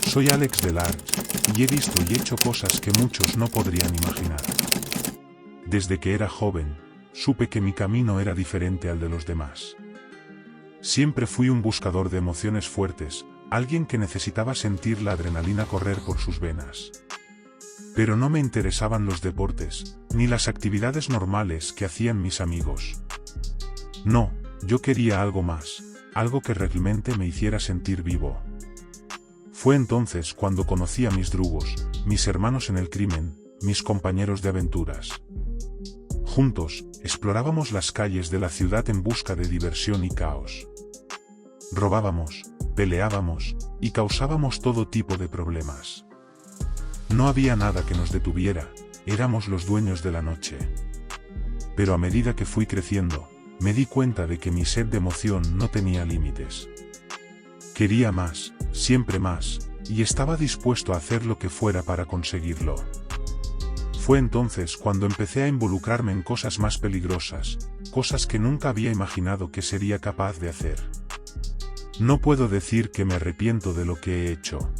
Soy Alex Delart, y he visto y hecho cosas que muchos no podrían imaginar. Desde que era joven, supe que mi camino era diferente al de los demás. Siempre fui un buscador de emociones fuertes, alguien que necesitaba sentir la adrenalina correr por sus venas. Pero no me interesaban los deportes, ni las actividades normales que hacían mis amigos. No, yo quería algo más, algo que realmente me hiciera sentir vivo. Fue entonces cuando conocí a mis drugos, mis hermanos en el crimen, mis compañeros de aventuras. Juntos, explorábamos las calles de la ciudad en busca de diversión y caos. Robábamos, peleábamos, y causábamos todo tipo de problemas. No había nada que nos detuviera, éramos los dueños de la noche. Pero a medida que fui creciendo, me di cuenta de que mi sed de emoción no tenía límites. Quería más, siempre más, y estaba dispuesto a hacer lo que fuera para conseguirlo. Fue entonces cuando empecé a involucrarme en cosas más peligrosas, cosas que nunca había imaginado que sería capaz de hacer. No puedo decir que me arrepiento de lo que he hecho.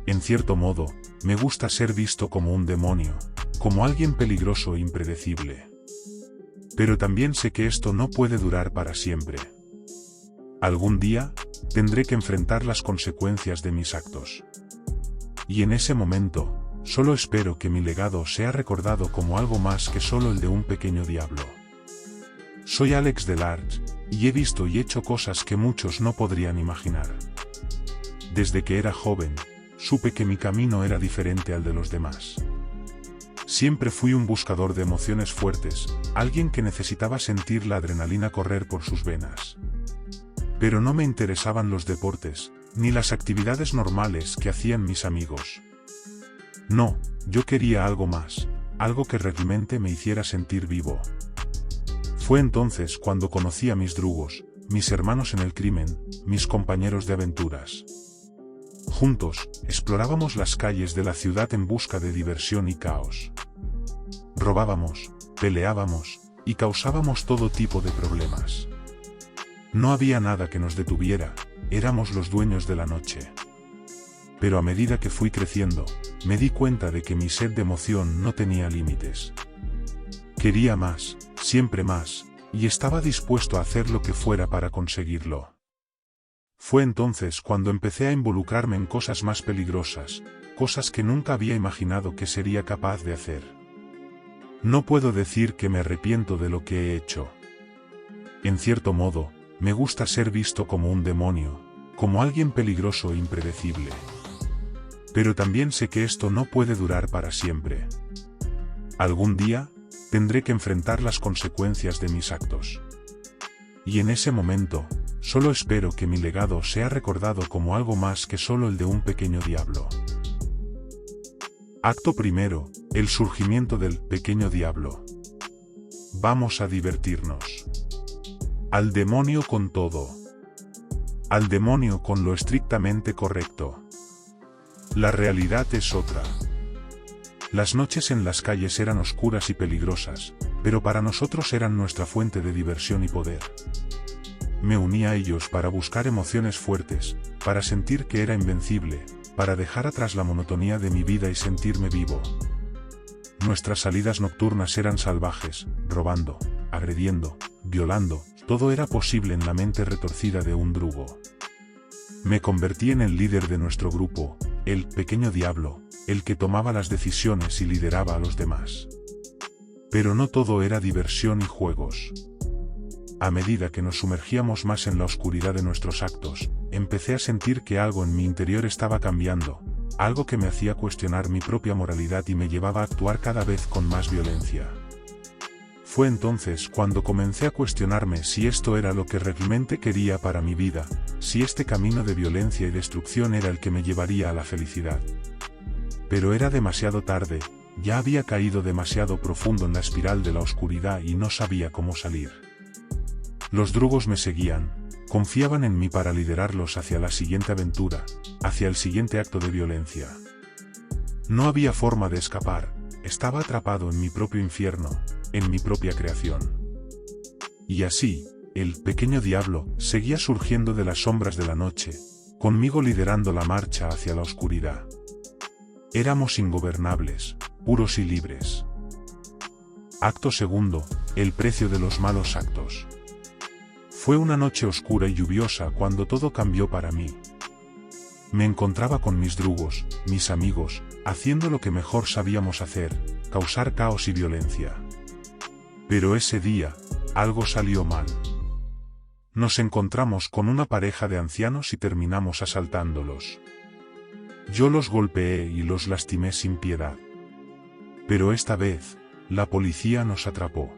En cierto modo, me gusta ser visto como un demonio, como alguien peligroso e impredecible. Pero también sé que esto no puede durar para siempre. Algún día, tendré que enfrentar las consecuencias de mis actos. Y en ese momento, solo espero que mi legado sea recordado como algo más que solo el de un pequeño diablo. Soy Alex Delart, y he visto y hecho cosas que muchos no podrían imaginar. Desde que era joven, supe que mi camino era diferente al de los demás. Siempre fui un buscador de emociones fuertes, alguien que necesitaba sentir la adrenalina correr por sus venas. Pero no me interesaban los deportes, ni las actividades normales que hacían mis amigos. No, yo quería algo más, algo que realmente me hiciera sentir vivo. Fue entonces cuando conocí a mis drugos, mis hermanos en el crimen, mis compañeros de aventuras. Juntos, explorábamos las calles de la ciudad en busca de diversión y caos. Robábamos, peleábamos, y causábamos todo tipo de problemas. No había nada que nos detuviera, éramos los dueños de la noche. Pero a medida que fui creciendo, me di cuenta de que mi sed de emoción no tenía límites. Quería más, siempre más, y estaba dispuesto a hacer lo que fuera para conseguirlo. Fue entonces cuando empecé a involucrarme en cosas más peligrosas, cosas que nunca había imaginado que sería capaz de hacer. No puedo decir que me arrepiento de lo que he hecho. En cierto modo, me gusta ser visto como un demonio, como alguien peligroso e impredecible. Pero también sé que esto no puede durar para siempre. Algún día, tendré que enfrentar las consecuencias de mis actos. Y en ese momento, solo espero que mi legado sea recordado como algo más que solo el de un pequeño diablo. Acto primero, el surgimiento del pequeño diablo. Vamos a divertirnos. Al demonio con todo. Al demonio con lo estrictamente correcto. La realidad es otra. Las noches en las calles eran oscuras y peligrosas, pero para nosotros eran nuestra fuente de diversión y poder. Me uní a ellos para buscar emociones fuertes, para sentir que era invencible, para dejar atrás la monotonía de mi vida y sentirme vivo. Nuestras salidas nocturnas eran salvajes, robando, agrediendo, violando, todo era posible en la mente retorcida de un drugo. Me convertí en el líder de nuestro grupo, el pequeño diablo, el que tomaba las decisiones y lideraba a los demás. Pero no todo era diversión y juegos. A medida que nos sumergíamos más en la oscuridad de nuestros actos, empecé a sentir que algo en mi interior estaba cambiando, algo que me hacía cuestionar mi propia moralidad y me llevaba a actuar cada vez con más violencia. Fue entonces cuando comencé a cuestionarme si esto era lo que realmente quería para mi vida, si este camino de violencia y destrucción era el que me llevaría a la felicidad. Pero era demasiado tarde, ya había caído demasiado profundo en la espiral de la oscuridad y no sabía cómo salir. Los drugos me seguían, confiaban en mí para liderarlos hacia la siguiente aventura, hacia el siguiente acto de violencia. No había forma de escapar, estaba atrapado en mi propio infierno, en mi propia creación. Y así, el pequeño diablo seguía surgiendo de las sombras de la noche, conmigo liderando la marcha hacia la oscuridad. Éramos ingobernables, puros y libres. Acto segundo, el precio de los malos actos. Fue una noche oscura y lluviosa cuando todo cambió para mí. Me encontraba con mis drugos, mis amigos, haciendo lo que mejor sabíamos hacer, causar caos y violencia. Pero ese día, algo salió mal. Nos encontramos con una pareja de ancianos y terminamos asaltándolos. Yo los golpeé y los lastimé sin piedad. Pero esta vez, la policía nos atrapó.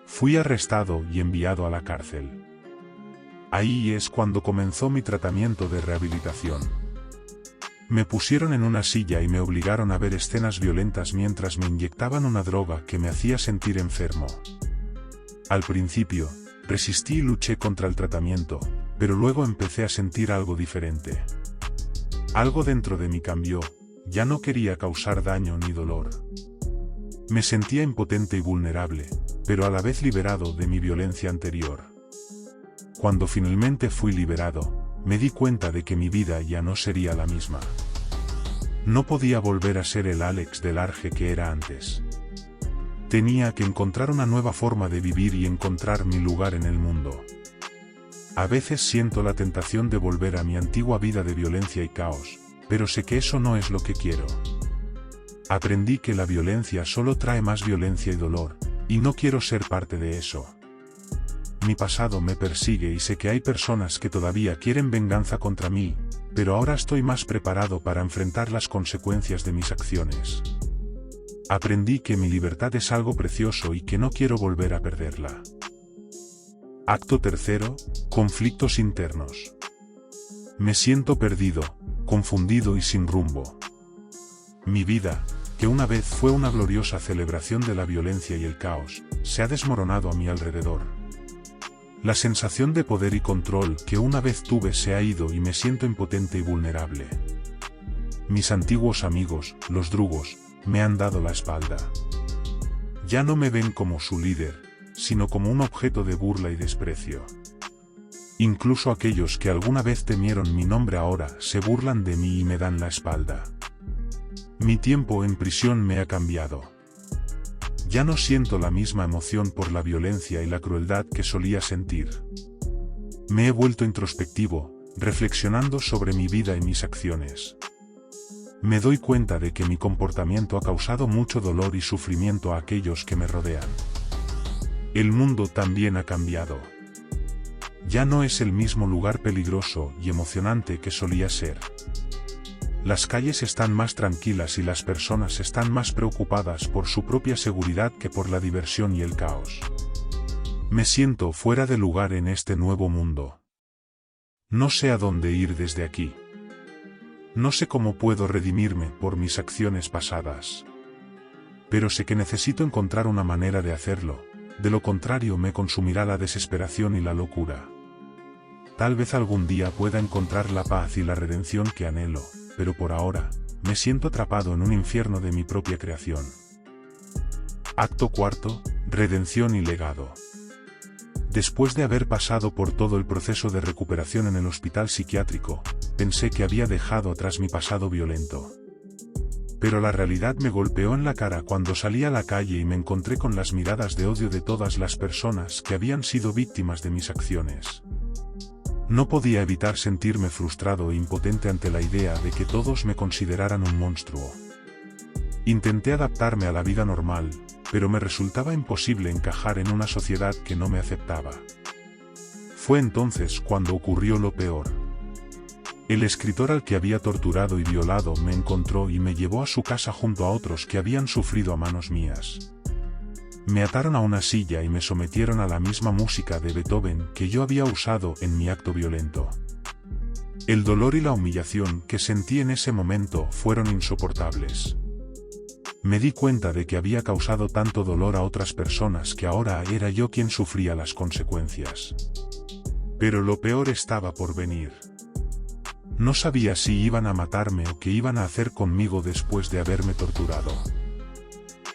Fui arrestado y enviado a la cárcel. Ahí es cuando comenzó mi tratamiento de rehabilitación. Me pusieron en una silla y me obligaron a ver escenas violentas mientras me inyectaban una droga que me hacía sentir enfermo. Al principio, resistí y luché contra el tratamiento, pero luego empecé a sentir algo diferente. Algo dentro de mí cambió, ya no quería causar daño ni dolor. Me sentía impotente y vulnerable, pero a la vez liberado de mi violencia anterior. Cuando finalmente fui liberado, me di cuenta de que mi vida ya no sería la misma. No podía volver a ser el Alex del Arge que era antes. Tenía que encontrar una nueva forma de vivir y encontrar mi lugar en el mundo. A veces siento la tentación de volver a mi antigua vida de violencia y caos, pero sé que eso no es lo que quiero. Aprendí que la violencia solo trae más violencia y dolor, y no quiero ser parte de eso. Mi pasado me persigue y sé que hay personas que todavía quieren venganza contra mí, pero ahora estoy más preparado para enfrentar las consecuencias de mis acciones. Aprendí que mi libertad es algo precioso y que no quiero volver a perderla. Acto tercero, conflictos internos. Me siento perdido, confundido y sin rumbo. Mi vida, que una vez fue una gloriosa celebración de la violencia y el caos, se ha desmoronado a mi alrededor. La sensación de poder y control que una vez tuve se ha ido y me siento impotente y vulnerable. Mis antiguos amigos, los drugos, me han dado la espalda. Ya no me ven como su líder, sino como un objeto de burla y desprecio. Incluso aquellos que alguna vez temieron mi nombre ahora se burlan de mí y me dan la espalda. Mi tiempo en prisión me ha cambiado. Ya no siento la misma emoción por la violencia y la crueldad que solía sentir. Me he vuelto introspectivo, reflexionando sobre mi vida y mis acciones. Me doy cuenta de que mi comportamiento ha causado mucho dolor y sufrimiento a aquellos que me rodean. El mundo también ha cambiado. Ya no es el mismo lugar peligroso y emocionante que solía ser. Las calles están más tranquilas y las personas están más preocupadas por su propia seguridad que por la diversión y el caos. Me siento fuera de lugar en este nuevo mundo. No sé a dónde ir desde aquí. No sé cómo puedo redimirme por mis acciones pasadas. Pero sé que necesito encontrar una manera de hacerlo, de lo contrario me consumirá la desesperación y la locura. Tal vez algún día pueda encontrar la paz y la redención que anhelo, pero por ahora, me siento atrapado en un infierno de mi propia creación. Acto cuarto, redención y legado. Después de haber pasado por todo el proceso de recuperación en el hospital psiquiátrico, pensé que había dejado atrás mi pasado violento. Pero la realidad me golpeó en la cara cuando salí a la calle y me encontré con las miradas de odio de todas las personas que habían sido víctimas de mis acciones. No podía evitar sentirme frustrado e impotente ante la idea de que todos me consideraran un monstruo. Intenté adaptarme a la vida normal, pero me resultaba imposible encajar en una sociedad que no me aceptaba. Fue entonces cuando ocurrió lo peor. El escritor al que había torturado y violado me encontró y me llevó a su casa junto a otros que habían sufrido a manos mías. Me ataron a una silla y me sometieron a la misma música de Beethoven que yo había usado en mi acto violento. El dolor y la humillación que sentí en ese momento fueron insoportables. Me di cuenta de que había causado tanto dolor a otras personas que ahora era yo quien sufría las consecuencias. Pero lo peor estaba por venir. No sabía si iban a matarme o qué iban a hacer conmigo después de haberme torturado.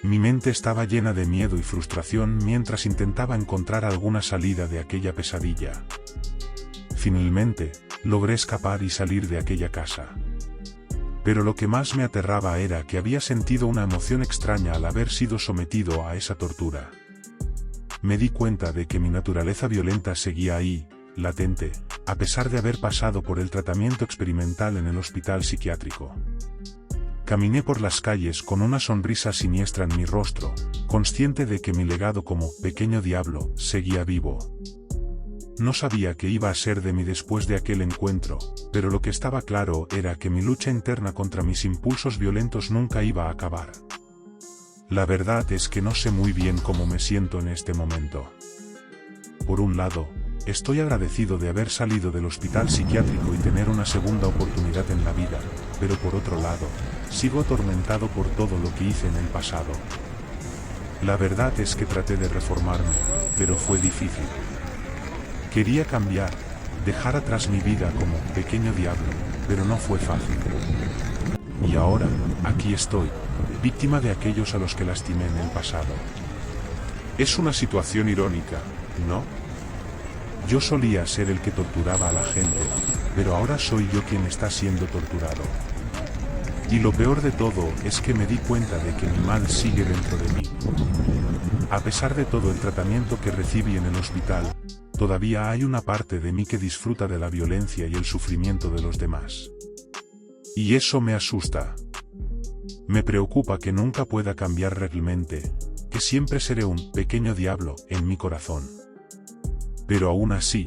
Mi mente estaba llena de miedo y frustración mientras intentaba encontrar alguna salida de aquella pesadilla. Finalmente, Logré escapar y salir de aquella casa. Pero lo que más me aterraba era que había sentido una emoción extraña al haber sido sometido a esa tortura. Me di cuenta de que mi naturaleza violenta seguía ahí, latente, a pesar de haber pasado por el tratamiento experimental en el hospital psiquiátrico. Caminé por las calles con una sonrisa siniestra en mi rostro, consciente de que mi legado como pequeño diablo seguía vivo. No sabía qué iba a ser de mí después de aquel encuentro, pero lo que estaba claro era que mi lucha interna contra mis impulsos violentos nunca iba a acabar. La verdad es que no sé muy bien cómo me siento en este momento. Por un lado, estoy agradecido de haber salido del hospital psiquiátrico y tener una segunda oportunidad en la vida, pero por otro lado, sigo atormentado por todo lo que hice en el pasado. La verdad es que traté de reformarme, pero fue difícil. Quería cambiar, dejar atrás mi vida como pequeño diablo, pero no fue fácil. Y ahora, aquí estoy, víctima de aquellos a los que lastimé en el pasado. Es una situación irónica, ¿no? Yo solía ser el que torturaba a la gente, pero ahora soy yo quien está siendo torturado. Y lo peor de todo es que me di cuenta de que mi mal sigue dentro de mí. A pesar de todo el tratamiento que recibí en el hospital, todavía hay una parte de mí que disfruta de la violencia y el sufrimiento de los demás. Y eso me asusta. Me preocupa que nunca pueda cambiar realmente, que siempre seré un pequeño diablo en mi corazón. Pero aún así,